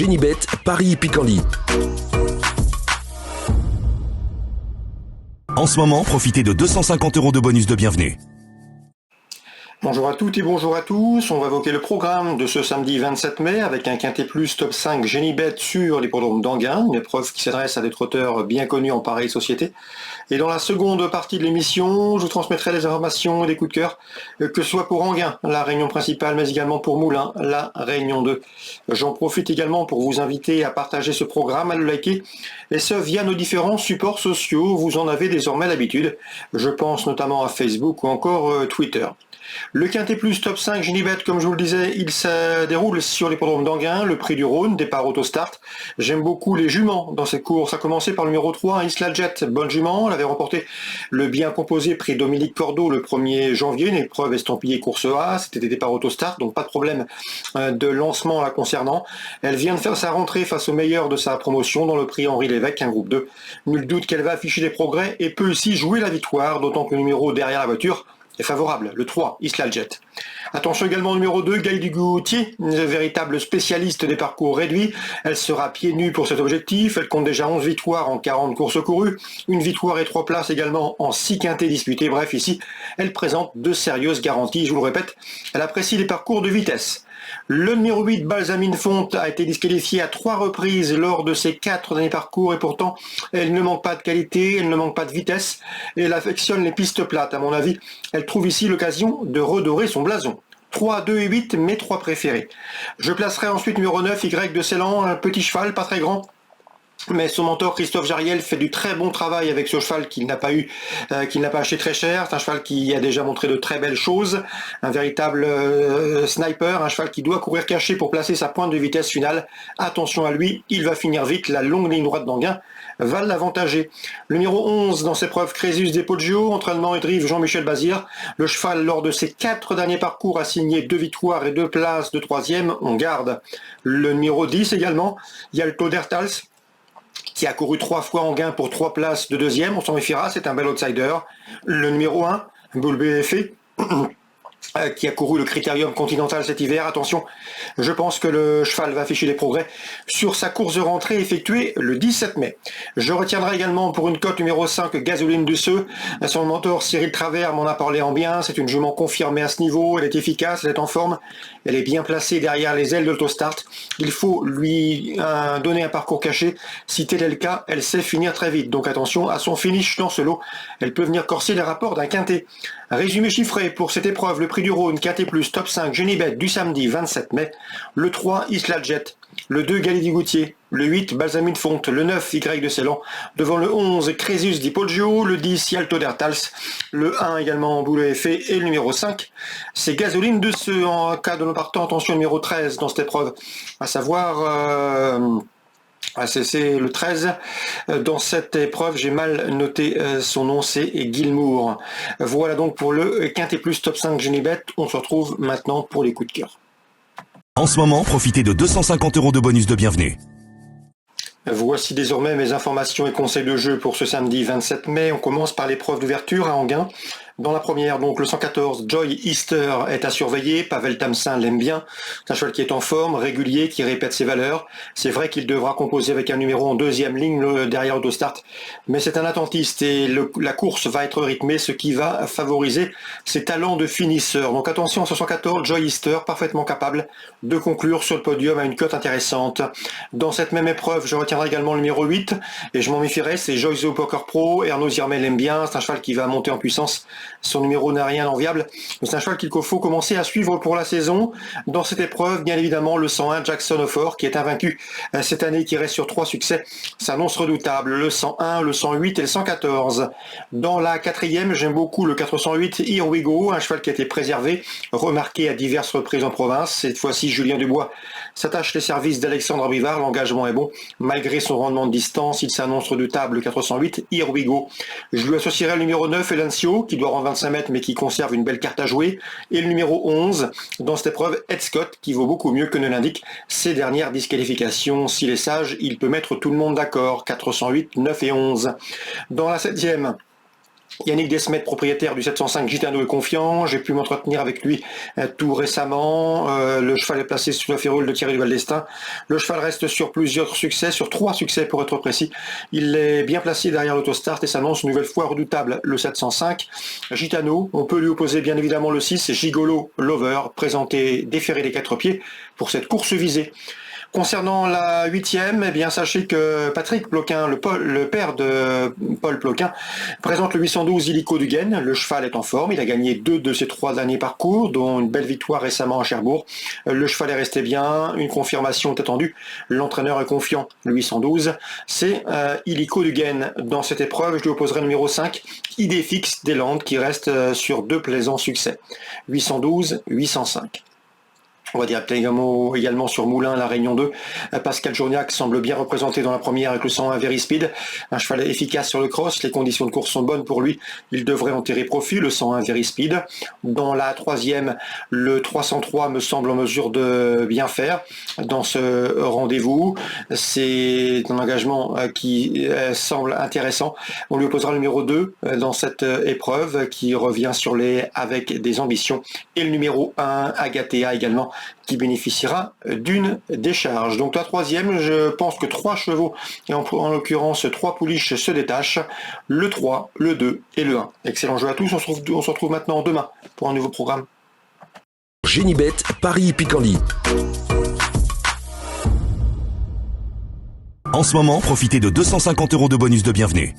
Génibet, Paris-Picardie. En ce moment, profitez de 250 € de bonus de bienvenue. Bonjour à toutes et bonjour à tous, on va évoquer le programme de ce samedi 27 mai avec un Quintet Plus top 5 Génibet sur l'hippodrome d'Anguin, une épreuve qui s'adresse à des trotteurs bien connus en pareille société. Et dans la seconde partie de l'émission, je vous transmettrai des informations et des coups de cœur, que ce soit pour Anguin, la réunion principale, mais également pour Moulins, la réunion 2. J'en profite également pour vous inviter à partager ce programme, à le liker, et ce via nos différents supports sociaux, vous en avez désormais l'habitude. Je pense notamment à Facebook ou encore Twitter. Le Quintet Plus top 5 Génibet, comme je vous le disais, il se déroule sur l'hippodrome d'Anguin, le prix du Rhône, départ autostart. J'aime beaucoup les juments dans cette course, à commencer par le numéro 3, Isla Jet, bonne jument. Elle avait remporté le bien composé prix Dominique Cordeau le 1er janvier, une épreuve estampillée course A, c'était des départs autostart, donc pas de problème de lancement la concernant. Elle vient de faire sa rentrée face au meilleur de sa promotion dans le prix Henri Lévesque, un groupe 2. Nul doute qu'elle va afficher des progrès et peut aussi jouer la victoire, d'autant que le numéro derrière la voiture est favorable, le 3, Isla Jet. Attention également au numéro 2, Gaël Dugoutier, une véritable spécialiste des parcours réduits. Elle sera pieds nus pour cet objectif. Elle compte déjà 11 victoires en 40 courses courues, une victoire et 3 places également en 6 quintets disputés. Bref, ici, elle présente de sérieuses garanties. Je vous le répète, elle apprécie les parcours de vitesse. Le numéro 8, Balsamine Fonte, a été disqualifiée à 3 reprises lors de ses 4 derniers parcours et pourtant elle ne manque pas de qualité, elle ne manque pas de vitesse et elle affectionne les pistes plates. À mon avis, elle trouve ici l'occasion de redorer son blason. 3, 2 et 8, mes 3 préférés. Je placerai ensuite numéro 9, Y de Ceylan, un petit cheval, pas très grand. Mais son mentor Christophe Jariel fait du très bon travail avec ce cheval qu'il n'a pas acheté très cher. C'est un cheval qui a déjà montré de très belles choses, un véritable sniper, un cheval qui doit courir caché pour placer sa pointe de vitesse finale. Attention à lui, il va finir vite, la longue ligne droite d'Anguin va l'avantager. Le numéro 11 dans ses preuves, Crésus des Poggio, entraînement et drive Jean-Michel Bazir. Le cheval, lors de ses 4 derniers parcours, a signé 2 victoires et 2 places de 3e, on garde. Le numéro 10 également, Yalto Dertals, qui a couru 3 fois en gain pour 3 places de 2e, on s'en méfiera, c'est un bel outsider. Le numéro 1, Boule BFE, qui a couru le Critérium Continental cet hiver. Attention, je pense que le cheval va afficher des progrès sur sa course de rentrée effectuée le 17 mai. Je retiendrai également pour une cote numéro 5 Gasoline du Seu. Son mentor Cyril Travers m'en a parlé en bien. C'est une jument confirmée à ce niveau. Elle est efficace, elle est en forme. Elle est bien placée derrière les ailes de l'autostart. Il faut lui donner un parcours caché. Si tel est le cas, elle sait finir très vite. Donc attention à son finish dans ce lot. Elle peut venir corser les rapports d'un quintet. Résumé chiffré pour cette épreuve, le prix du Rhône, Quintet Plus, top 5, Génibet du samedi 27 mai, le 3, Isla Jet, le 2, Gaël Dugoutier, le 8, Balsamine Fonte, le 9, Y de Ceylan, devant le 11, Crésus di Poggio, le 10, Yalto Dertals, le 1 également, Boule Effet, et le numéro 5, c'est Gasoline de Seu. En cas de non partant, attention, numéro 13 dans cette épreuve, à savoir... c'est le 13. Dans cette épreuve, j'ai mal noté son nom, c'est Guilmour. Voilà donc pour le Quintet Plus top 5 Génibet. On se retrouve maintenant pour les coups de cœur. En ce moment, profitez de 250 € de bonus de bienvenue. Voici désormais mes informations et conseils de jeu pour ce samedi 27 mai. On commence par l'épreuve d'ouverture à Anguin. Dans la première, donc le 114, Joy Easter est à surveiller. Pavel Tamsin l'aime bien. C'est un cheval qui est en forme, régulier, qui répète ses valeurs. C'est vrai qu'il devra composer avec un numéro en 2e ligne derrière Autostart, mais c'est un attentiste et la course va être rythmée, ce qui va favoriser ses talents de finisseur. Donc attention à ce 114, Joy Easter, parfaitement capable de conclure sur le podium à une cote intéressante. Dans cette même épreuve, je retiendrai également le numéro 8 et je m'en méfierai, c'est Joyce Poker Pro. Ernaud Zirmel l'aime bien, c'est un cheval qui va monter en puissance. Son numéro n'a rien d'enviable. C'est un cheval qu'il faut commencer à suivre pour la saison. Dans cette épreuve, bien évidemment, le 101 Jackson Ophor, qui est invaincu cette année, qui reste sur 3 succès, s'annonce redoutable. Le 101, le 108 et le 114. Dans la 4e, j'aime beaucoup le 408 Here We Go, un cheval qui a été préservé, remarqué à diverses reprises en province. Cette fois-ci, Julien Dubois s'attache les services d'Alexandre Bivard. L'engagement est bon. Malgré son rendement de distance, il s'annonce redoutable. Le 408 Here We Go. Je lui associerai le numéro 9, Elancio, qui doit rendre 25 mètres mais qui conserve une belle carte à jouer, et le numéro 11 dans cette épreuve, Ed Scott, qui vaut beaucoup mieux que ne l'indiquent ses dernières disqualifications. S'il est sage, il peut mettre tout le monde d'accord. 408, 9 et 11. Dans la 7e, Yannick Desmet, propriétaire du 705 Gitano, est confiant. J'ai pu m'entretenir avec lui tout récemment. Le cheval est placé sous la férule de Thierry Duval-Destin. Le cheval reste sur plusieurs succès, sur 3 succès pour être précis. Il est bien placé derrière l'autostart et s'annonce une nouvelle fois redoutable. Le 705 Gitano, on peut lui opposer bien évidemment le 6 Gigolo Lover, présenté déféré des 4 pieds pour cette course visée. Concernant la 8e, eh bien, sachez que Patrick Ploquin, le père de Paul Ploquin, présente le 812 Illico du Gaine. Le cheval est en forme. Il a gagné 2 de ses 3 derniers parcours, dont une belle victoire récemment à Cherbourg. Le cheval est resté bien. Une confirmation est attendue. L'entraîneur est confiant. Le 812, c'est Illico du Gaine. Dans cette épreuve, je lui opposerai le numéro 5, Idée fixe des Landes, qui reste sur 2 plaisants succès. 812, 805. On va dire également sur Moulin, la Réunion 2. Pascal Journiac semble bien représenté dans la première avec le 101 Very Speed. Un cheval efficace sur le cross. Les conditions de course sont bonnes pour lui. Il devrait en tirer profit, le 101 Very Speed. Dans la 3e, le 303 me semble en mesure de bien faire dans ce rendez-vous. C'est un engagement qui semble intéressant. On lui opposera le numéro 2 dans cette épreuve qui revient sur les avec des ambitions. Et le numéro 1, Agathea également, qui bénéficiera d'une décharge. Donc la 3e, je pense que 3 chevaux, et en l'occurrence 3 pouliches se détachent, le 3, le 2 et le 1. Excellent jeu à tous, on se retrouve maintenant demain pour un nouveau programme. Génibet, Paris Picardie. En ce moment, profitez de 250 € de bonus de bienvenue.